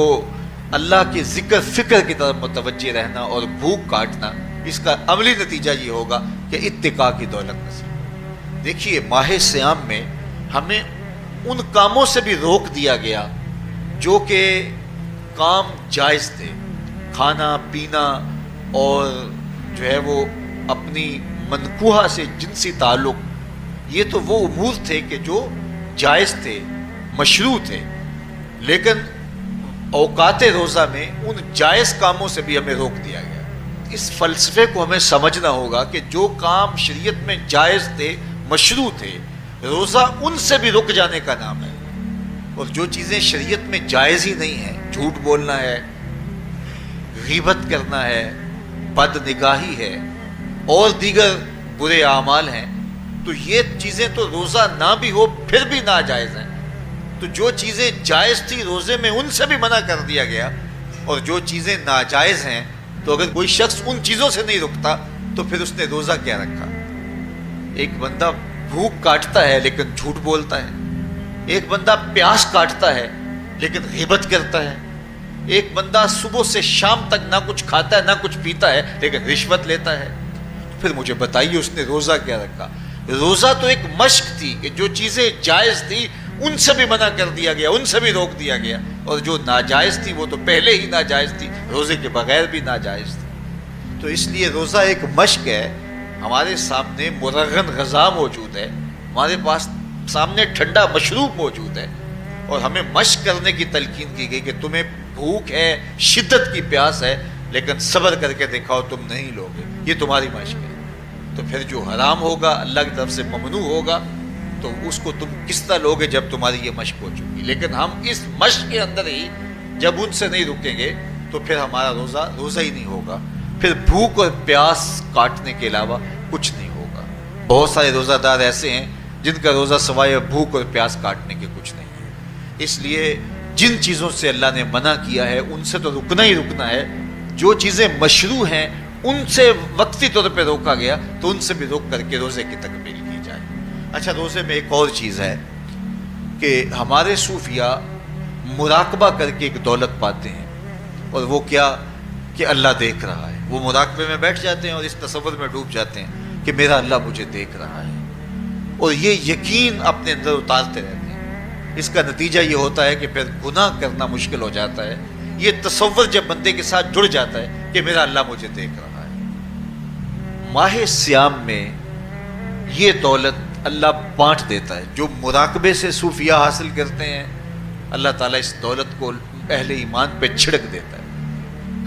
اللہ کے ذکر فکر کی طرف متوجہ رہنا اور بھوک کاٹنا. اس کا عملی نتیجہ یہ ہوگا کہ اتقاء کی دولت نصیب. دیکھیے ماہ سیام میں ہمیں ان کاموں سے بھی روک دیا گیا جو کہ کام جائز تھے. کھانا پینا اور جو ہے وہ اپنی منکوحہ سے جنسی تعلق، یہ تو وہ امور تھے کہ جو جائز تھے، مشروع تھے. لیکن اوقات روزہ میں ان جائز کاموں سے بھی ہمیں روک دیا گیا. اس فلسفے کو ہمیں سمجھنا ہوگا کہ جو کام شریعت میں جائز تھے، مشروع تھے، روزہ ان سے بھی رک جانے کا نام ہے. اور جو چیزیں شریعت میں جائز ہی نہیں ہیں، جھوٹ بولنا ہے، غیبت کرنا ہے، بد نگاہی ہے، اور دیگر برے اعمال ہیں، تو یہ چیزیں تو روزہ نہ بھی ہو پھر بھی ناجائز ہیں. تو جو چیزیں جائز تھی روزے میں ان سے بھی منع کر دیا گیا، اور جو چیزیں ناجائز ہیں تو اگر کوئی شخص ان چیزوں سے نہیں رکتا تو پھر اس نے روزہ کیا رکھا. ایک بندہ بھوک کاٹتا ہے لیکن جھوٹ بولتا ہے، ایک بندہ پیاس کاٹتا ہے لیکن غیبت کرتا ہے، ایک بندہ صبح سے شام تک نہ کچھ کھاتا ہے نہ کچھ پیتا ہے لیکن رشوت لیتا ہے. پھر مجھے بتائیے اس نے روزہ کیا رکھا؟ روزہ تو ایک مشق تھی کہ جو چیزیں جائز تھی ان سے بھی منع کر دیا گیا، ان سے بھی روک دیا گیا، اور جو ناجائز تھی وہ تو پہلے ہی ناجائز تھی، روزے کے بغیر بھی ناجائز تھی. تو اس لیے روزہ ایک مشق ہے. ہمارے سامنے مرغن غذا موجود ہے، ہمارے پاس سامنے ٹھنڈا مشروب موجود ہے، اور ہمیں مشق کرنے کی تلقین کی گئی کہ تمہیں بھوک ہے، شدت کی پیاس ہے، لیکن صبر کر کے دکھاؤ تم نہیں لوگے، یہ تمہاری مشق ہے. تو پھر جو حرام ہوگا، اللہ کی طرف سے ممنوع ہوگا، تو اس کو تم کس طرح لوگے جب تمہاری یہ مشق ہو چکی. لیکن ہم اس مشق کے اندر ہی جب ان سے نہیں رکیں گے تو پھر ہمارا روزہ ہی نہیں ہوگا. پھر بھوک اور پیاس کاٹنے کے علاوہ کچھ نہیں ہوگا. بہت سارے روزہ دار ایسے ہیں جن کا روزہ سوائے بھوک اور پیاس کاٹنے کے کچھ نہیں ہے. اس لیے جن چیزوں سے اللہ نے منع کیا ہے ان سے تو رکنا ہی رکنا ہے. جو چیزیں مشروع ہیں ان سے وقتی طور پہ روکا گیا تو ان سے بھی روک کر کے روزے کی تکمیل کی جائے. اچھا، روزے میں ایک اور چیز ہے کہ ہمارے صوفیاء مراقبہ کر کے ایک دولت پاتے ہیں، اور وہ کیا کہ اللہ دیکھ رہا ہے. وہ مراقبے میں بیٹھ جاتے ہیں اور اس تصور میں ڈوب جاتے ہیں کہ میرا اللہ مجھے دیکھ رہا ہے، اور یہ یقین اپنے اندر اتارتے رہتے ہیں. اس کا نتیجہ یہ ہوتا ہے کہ پھر گناہ کرنا مشکل ہو جاتا ہے. یہ تصور جب بندے کے ساتھ جڑ جاتا ہے کہ میرا اللہ مجھے دیکھ رہا ہے. ماہ سیام میں یہ دولت اللہ بانٹ دیتا ہے. جو مراقبے سے صوفیاء حاصل کرتے ہیں، اللہ تعالیٰ اس دولت کو اہل ایمان پہ چھڑک دیتا ہے.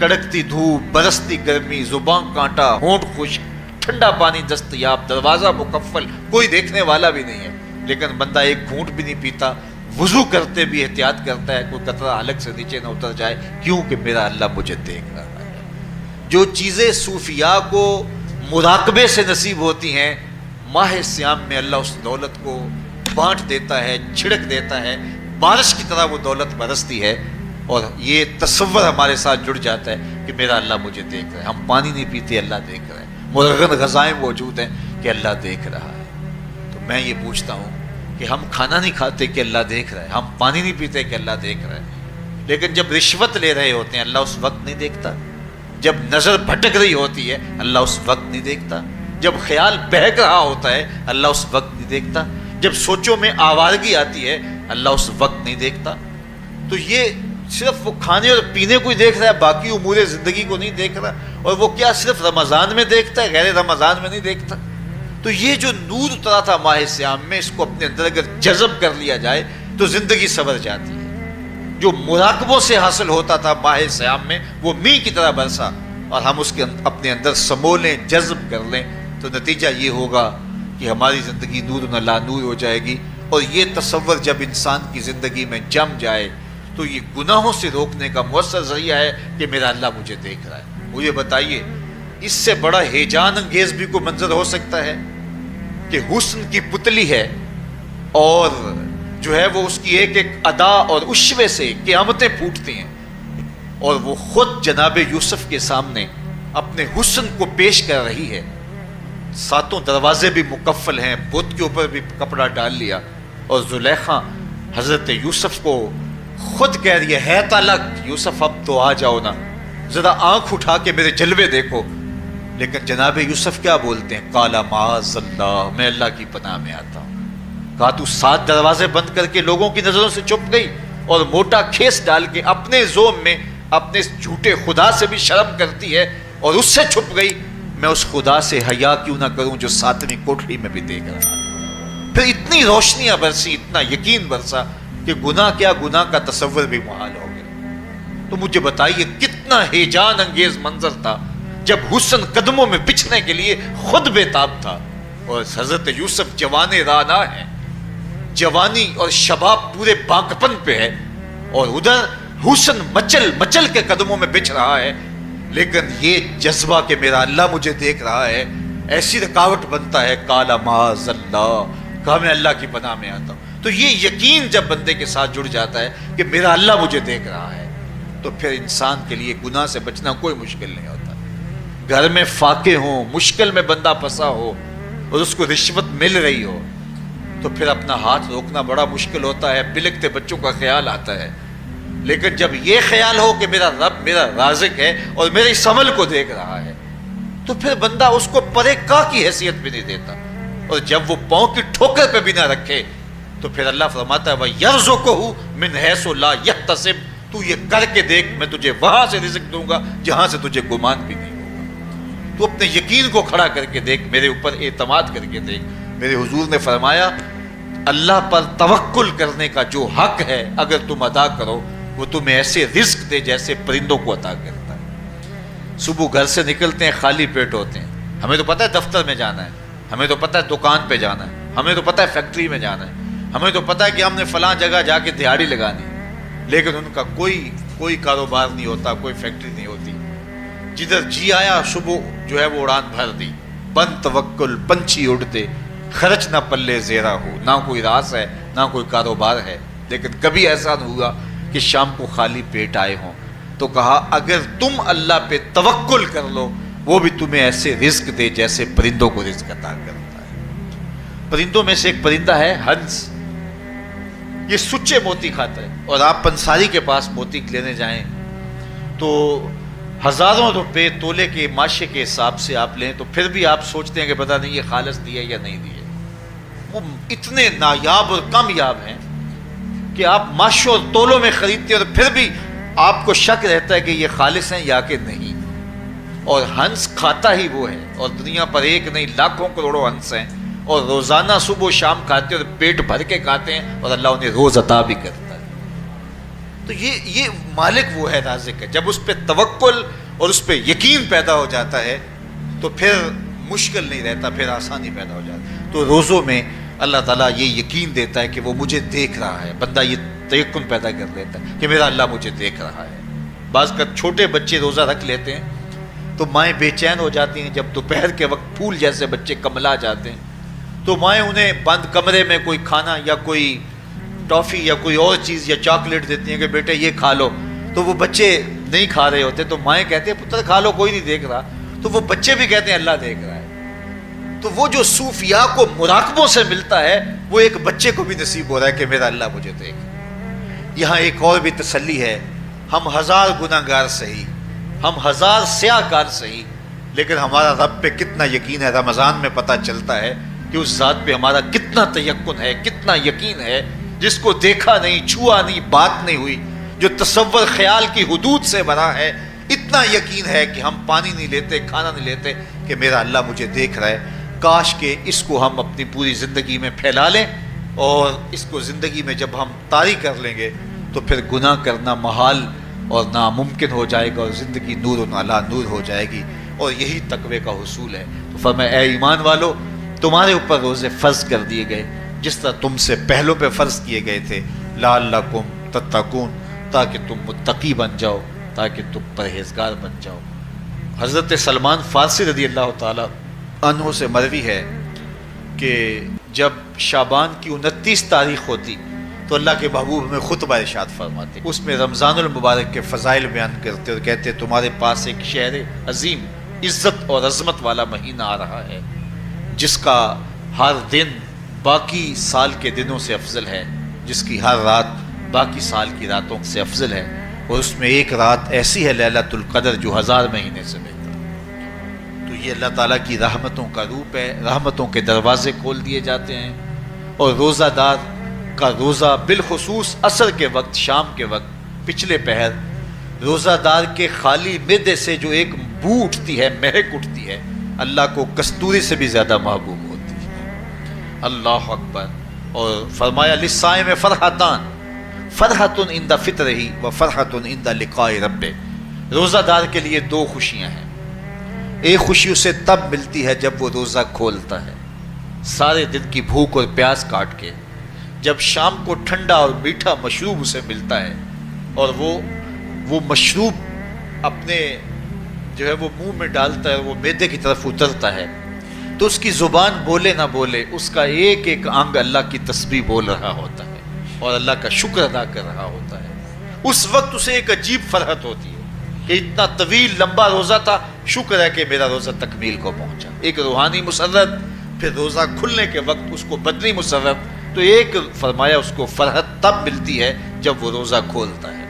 کڑکتی دھوپ، برستی گرمی، زبان کانٹا، ہونٹ خشک، ٹھنڈا پانی دستیاب، دروازہ مکفل، کوئی دیکھنے والا بھی نہیں ہے، لیکن بندہ ایک گھونٹ بھی نہیں پیتا. وضو کرتے بھی احتیاط کرتا ہے کوئی قطرہ حلق سے نیچے نہ اتر جائے، کیوں کہ میرا اللہ مجھے دیکھ رہا ہے. جو چیزیں صوفیاء کو مراقبے سے نصیب ہوتی ہیں، ماہ سیام میں اللہ اس دولت کو بانٹ دیتا ہے، چھڑک دیتا ہے. بارش کی طرح وہ دولت برستی ہے، اور یہ تصور ہمارے ساتھ جڑ جاتا ہے کہ میرا اللہ مجھے دیکھ رہا ہے. ہم پانی نہیں پیتے، اللہ دیکھ رہا ہے. مرغن غذائیں موجود ہیں کہ اللہ دیکھ رہا ہے. تو میں یہ پوچھتا ہوں کہ ہم کھانا نہیں کھاتے کہ اللہ دیکھ رہا ہے، ہم پانی نہیں پیتے کہ اللہ دیکھ رہا ہے، لیکن جب رشوت لے رہے ہوتے ہیں اللہ اس وقت نہیں دیکھتا. جب نظر بھٹک رہی ہوتی ہے اللہ اس وقت نہیں دیکھتا. جب خیال بہک رہا ہوتا ہے اللہ اس وقت نہیں دیکھتا. جب سوچوں میں آوارگی آتی ہے اللہ اس وقت نہیں دیکھتا. تو یہ صرف وہ کھانے اور پینے کو ہی دیکھ رہا ہے، باقی امور زندگی کو نہیں دیکھ رہا. اور وہ کیا صرف رمضان میں دیکھتا ہے، غیر رمضان میں نہیں دیکھتا. تو یہ جو نور اترا تھا ماہ سیام میں، اس کو اپنے اندر اگر جذب کر لیا جائے تو زندگی سنور جاتی ہے. جو مراقبوں سے حاصل ہوتا تھا ماہ سیام میں، وہ میںہ کی طرح برسا، اور ہم اس کے اپنے اندر سمو لیں، جذب کر لیں، تو نتیجہ یہ ہوگا کہ ہماری زندگی نور نلا نور ہو جائے گی. اور یہ تصور جب انسان کی زندگی میں جم جائے تو یہ گناہوں سے روکنے کا مؤثر ذریعہ ہے کہ میرا اللہ مجھے دیکھ رہا ہے. مجھے بتائیے اس سے بڑا ہیجان انگیز بھی کوئی منظر ہو سکتا ہے کہ حسن کی پتلی ہے، اور جو ہے وہ اس کی ایک ایک ادا اور اشوے سے قیامتیں پھوٹتی ہیں، اور وہ خود جناب یوسف کے سامنے اپنے حسن کو پیش کر رہی ہے. 7 دروازے بھی مکفل ہیں، بت کے اوپر بھی کپڑا ڈال لیا، اور زلیخا حضرت یوسف کو خود کہہ رہی ہے طالق یوسف اب تو آ جاؤ نا، ذرا آنکھ اٹھا کے میرے جلوے دیکھو. لیکن جناب یوسف کیا بولتے ہیں؟ قال معاذ اللہ، میں اللہ کی پناہ میں آتا ہوں. کہا تو 7 دروازے بند کر کے لوگوں کی نظروں سے چھپ گئی، اور موٹا کھیس ڈال کے اپنے زوم میں اپنے جھوٹے خدا سے بھی شرم کرتی ہے اور اس سے چھپ گئی. میں اس خدا سے حیا کیوں نہ کروں جو 7ویں کوٹھڑی میں بھی دیکھ رہا ہے. پھر اتنی روشنیاں برسی، اتنا یقین برسا کہ گناہ کیا، گناہ کا تصور بھی محال ہو گیا. تو مجھے بتائیے کتنا ہیجان انگیز منظر تھا جب حسن قدموں میں بچھنے کے لیے خود بے تاب تھا، اور حضرت یوسف جوان رانا ہے، جوانی اور شباب پورے باقپن پہ ہے، اور ادھر حسن مچل مچل کے قدموں میں بچھ رہا ہے. لیکن یہ جذبہ کہ میرا اللہ مجھے دیکھ رہا ہے، ایسی رکاوٹ بنتا ہے کالا معاذ اللہ، کہا میں اللہ کی پناہ میں آتا ہوں۔ تو یہ یقین جب بندے کے ساتھ جڑ جاتا ہے کہ میرا اللہ مجھے دیکھ رہا ہے، تو پھر انسان کے لیے گناہ سے بچنا کوئی مشکل نہیں ہوتا۔ گھر میں فاقے ہوں، مشکل میں بندہ پھنسا ہو اور اس کو رشوت مل رہی ہو، تو پھر اپنا ہاتھ روکنا بڑا مشکل ہوتا ہے، بلکتے بچوں کا خیال آتا ہے۔ لیکن جب یہ خیال ہو کہ میرا رب میرا رازق ہے اور میرے اس عمل کو دیکھ رہا ہے، تو پھر بندہ اس کو پرے کا کی حیثیت بھی نہیں دیتا، اور جب وہ پاؤں کی ٹھوکر پہ بھی نہ رکھے تو پھر اللہ فرماتا ہے وَيَرْزُقُهُ مِنْ حَيْثُ لَا يَحْتَسِبُ، تو یہ کر کے دیکھ، میں تجھے وہاں سے رزق دوں گا جہاں سے تجھے گمان بھی نہیں ہوگا۔ تو اپنے یقین کو کھڑا کر کے دیکھ، میرے اوپر اعتماد کر کے دیکھ۔ میرے حضور نے فرمایا اللہ پر توکل کرنے کا جو حق ہے اگر تم ادا کرو، وہ تمہیں ایسے رزق دے جیسے پرندوں کو عطا کرتا ہے۔ صبح گھر سے نکلتے ہیں خالی پیٹ ہوتے ہیں، ہمیں تو پتہ ہے دفتر میں جانا ہے، ہمیں تو پتہ ہے دکان پہ جانا ہے، ہمیں تو پتہ ہے فیکٹری میں جانا ہے، ہمیں تو پتہ ہے کہ ہم نے فلاں جگہ جا کے دہاڑی لگانی ہے، لیکن ان کا کوئی کاروبار نہیں ہوتا، کوئی فیکٹری نہیں ہوتی۔ جدھر جی آیا صبح جو ہے وہ اڑان بھر دی، بند توکل پنچھی اڑتے، خرچ نہ پلے زیرہ ہو، نہ کوئی راس ہے نہ کوئی کاروبار ہے، لیکن کبھی ایسا نہ ہوا کہ شام کو خالی پیٹ آئے ہوں۔ تو کہا اگر تم اللہ پہ توکل کر لو، وہ بھی تمہیں ایسے رزق دے جیسے پرندوں کو رزق عطا کرتا ہے۔ پرندوں میں سے ایک پرندہ ہے ہنس، یہ سچے موتی کھاتا ہے، اور آپ پنساری کے پاس موتی لینے جائیں تو ہزاروں روپے تولے کے ماشے کے حساب سے آپ لیں، تو پھر بھی آپ سوچتے ہیں کہ پتہ نہیں یہ خالص دیے یا نہیں دیے۔ وہ اتنے نایاب اور کامیاب ہیں کہ آپ ماشوں اور تولوں میں خریدتے ہیں اور پھر بھی آپ کو شک رہتا ہے کہ یہ خالص ہیں یا کہ نہیں۔ اور ہنس کھاتا ہی وہ ہے، اور دنیا پر ایک نہیں لاکھوں کروڑوں ہنس ہیں، اور روزانہ صبح و شام کھاتے ہیں اور پیٹ بھر کے کھاتے ہیں، اور اللہ انہیں روز عطا بھی کرتا ہے۔ تو یہ مالک وہ ہے، رازق ہے۔ جب اس پہ توکل اور اس پہ یقین پیدا ہو جاتا ہے تو پھر مشکل نہیں رہتا، پھر آسانی پیدا ہو جاتی ہے۔ تو روزوں میں اللہ تعالیٰ یہ یقین دیتا ہے کہ وہ مجھے دیکھ رہا ہے، بندہ یہ تیقن پیدا کر لیتا ہے کہ میرا اللہ مجھے دیکھ رہا ہے۔ بعض کا چھوٹے بچے روزہ رکھ لیتے ہیں تو مائیں بے چین ہو جاتی ہیں، جب دوپہر کے وقت پھول جیسے بچے کملا جاتے ہیں تو مائیں انہیں بند کمرے میں کوئی کھانا یا کوئی ٹافی یا کوئی اور چیز یا چاکلیٹ دیتی ہیں کہ بیٹے یہ کھا لو، تو وہ بچے نہیں کھا رہے ہوتے، تو مائیں کہتے ہیں پتر کھا لو، کوئی نہیں دیکھ رہا، تو وہ بچے بھی کہتے ہیں اللہ دیکھ رہا ہے۔ تو وہ جو صوفیاء کو مراقبوں سے ملتا ہے وہ ایک بچے کو بھی نصیب ہو رہا ہے کہ میرا اللہ مجھے دیکھ۔ یہاں ایک اور بھی تسلی ہے، ہم ہزار گناہ گار صحیح، ہم ہزار سیاہ کار صحیح، لیکن ہمارا رب پہ کتنا یقین ہے رمضان میں پتہ چلتا ہے کہ اس ذات پہ ہمارا کتنا تیقن ہے، کتنا یقین ہے، جس کو دیکھا نہیں، چھوا نہیں، بات نہیں ہوئی، جو تصور خیال کی حدود سے بنا ہے، اتنا یقین ہے کہ ہم پانی نہیں لیتے، کھانا نہیں لیتے کہ میرا اللہ مجھے دیکھ رہا ہے۔ کاش کہ اس کو ہم اپنی پوری زندگی میں پھیلا لیں، اور اس کو زندگی میں جب ہم طاری کر لیں گے تو پھر گناہ کرنا محال اور ناممکن ہو جائے گا، اور زندگی نور علی نور ہو جائے گی، اور یہی تقوی کا حصول ہے۔ تو فرمایا اے ایمان والو، تمہارے اوپر روزے فرض کر دیے گئے جس طرح تم سے پہلوں پہ فرض کیے گئے تھے، لعلکم تتقون، تاکہ تم متقی بن جاؤ، تاکہ تم پرہیزگار بن جاؤ۔ حضرت سلمان فارسی رضی اللہ تعالی عنہ سے مروی ہے کہ جب شعبان کی 29 تاریخ ہوتی تو اللہ کے محبوب ہمیں خطبہ ارشاد فرماتے، اس میں رمضان المبارک کے فضائل بیان کرتے اور کہتے تمہارے پاس ایک شہر عظیم، عزت اور عظمت والا مہینہ آ رہا ہے، جس کا ہر دن باقی سال کے دنوں سے افضل ہے، جس کی ہر رات باقی سال کی راتوں سے افضل ہے، اور اس میں ایک رات ایسی ہے لیلۃ القدر جو 1000 مہینے سے بہتر۔ تو یہ اللہ تعالیٰ کی رحمتوں کا روپ ہے، رحمتوں کے دروازے کھول دیے جاتے ہیں، اور روزہ دار کا روزہ بالخصوص عصر کے وقت، شام کے وقت، پچھلے پہر، روزہ دار کے خالی معدے سے جو ایک بو اٹھتی ہے، مہک اٹھتی ہے، اللہ کو کستوری سے بھی زیادہ محبوب ہوتی ہے۔ اللہ اکبر۔ اور فرمایا للصائم فرحتان، فرحۃ عند فطرہ و فرحۃ عند لقاء ربہ، روزہ دار کے لیے 2 خوشیاں ہیں۔ ایک خوشی اسے تب ملتی ہے جب وہ روزہ کھولتا ہے، سارے دن کی بھوک اور پیاس کاٹ کے، جب شام کو ٹھنڈا اور میٹھا مشروب اسے ملتا ہے، اور وہ مشروب اپنے جو ہے وہ منہ میں ڈالتا ہے، وہ معدے کی طرف اترتا ہے، تو اس کی زبان بولے نہ بولے اس کا ایک ایک انگ اللہ کی تسبیح بول رہا ہوتا ہے اور اللہ کا شکر ادا کر رہا ہوتا ہے. اس وقت اسے ایک عجیب فرحت ہوتی ہے کہ اتنا طویل لمبا روزہ تھا، شکر ہے کہ میرا روزہ تکمیل کو پہنچا. ایک روحانی مسرت، پھر روزہ کھلنے کے وقت اس کو بدنی مسرت. تو ایک فرمایا اس کو فرحت تب ملتی ہے جب وہ روزہ کھولتا ہے.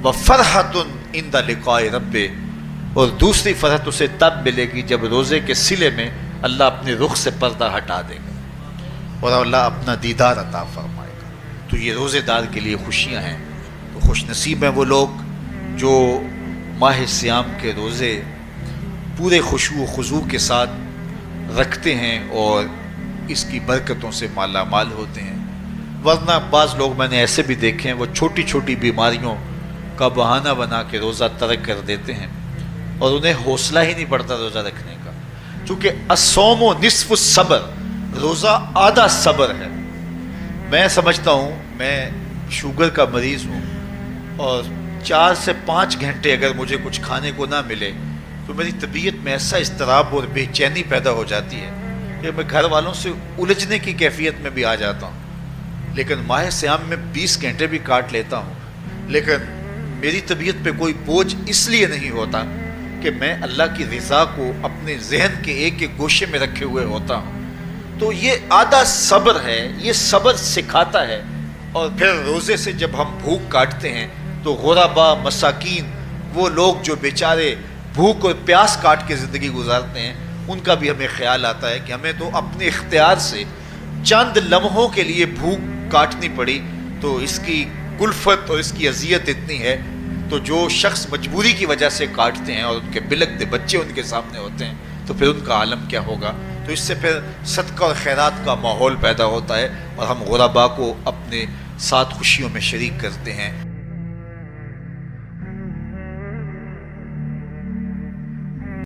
وَفَرْحَةٌ عِنْدَ لِقَاءِ رَبِّهِ، اور دوسری فرحت اسے تب ملے گی جب روزے کے صلے میں اللہ اپنے رخ سے پردہ ہٹا دے گا اور اللہ اپنا دیدار عطا فرمائے گا. تو یہ روزے دار کے لیے خوشیاں ہیں. تو خوش نصیب ہیں وہ لوگ جو ماہ سیام کے روزے پورے خشوع و خضوع کے ساتھ رکھتے ہیں اور اس کی برکتوں سے مالا مال ہوتے ہیں. ورنہ بعض لوگ میں نے ایسے بھی دیکھے ہیں وہ چھوٹی چھوٹی بیماریوں کا بہانہ بنا کے روزہ ترک کر دیتے ہیں اور انہیں حوصلہ ہی نہیں پڑتا روزہ رکھنے کا. چونکہ الصوم نصف الصبر، روزہ آدھا صبر ہے. میں سمجھتا ہوں، میں شوگر کا مریض ہوں اور 4 سے 5 گھنٹے اگر مجھے کچھ کھانے کو نہ ملے تو میری طبیعت میں ایسا اضطراب اور بے چینی پیدا ہو جاتی ہے کہ میں گھر والوں سے الجھنے کی کیفیت میں بھی آ جاتا ہوں. لیکن ماہ سیام میں 20 گھنٹے بھی کاٹ لیتا ہوں، لیکن میری طبیعت پہ کوئی بوجھ اس لیے نہیں ہوتا کہ میں اللہ کی رضا کو اپنے ذہن کے ایک ایک گوشے میں رکھے ہوئے ہوتا ہوں. تو یہ آدھا صبر ہے، یہ صبر سکھاتا ہے. اور پھر روزے سے جب ہم بھوک کاٹتے ہیں تو غربا، مساکین، وہ لوگ جو بیچارے بھوک اور پیاس کاٹ کے زندگی گزارتے ہیں، ان کا بھی ہمیں خیال آتا ہے کہ ہمیں تو اپنے اختیار سے چند لمحوں کے لیے بھوک کاٹنی پڑی تو اس کی کلفت اور اس کی اذیت اتنی ہے. تو جو شخص مجبوری کی وجہ سے کاٹتے ہیں اور ان کے بلکتے بچے ان کے سامنے ہوتے ہیں تو پھر ان کا عالم کیا ہوگا. تو اس سے پھر صدقہ اور خیرات کا ماحول پیدا ہوتا ہے اور ہم غربا کو اپنے ساتھ خوشیوں میں شریک کرتے ہیں.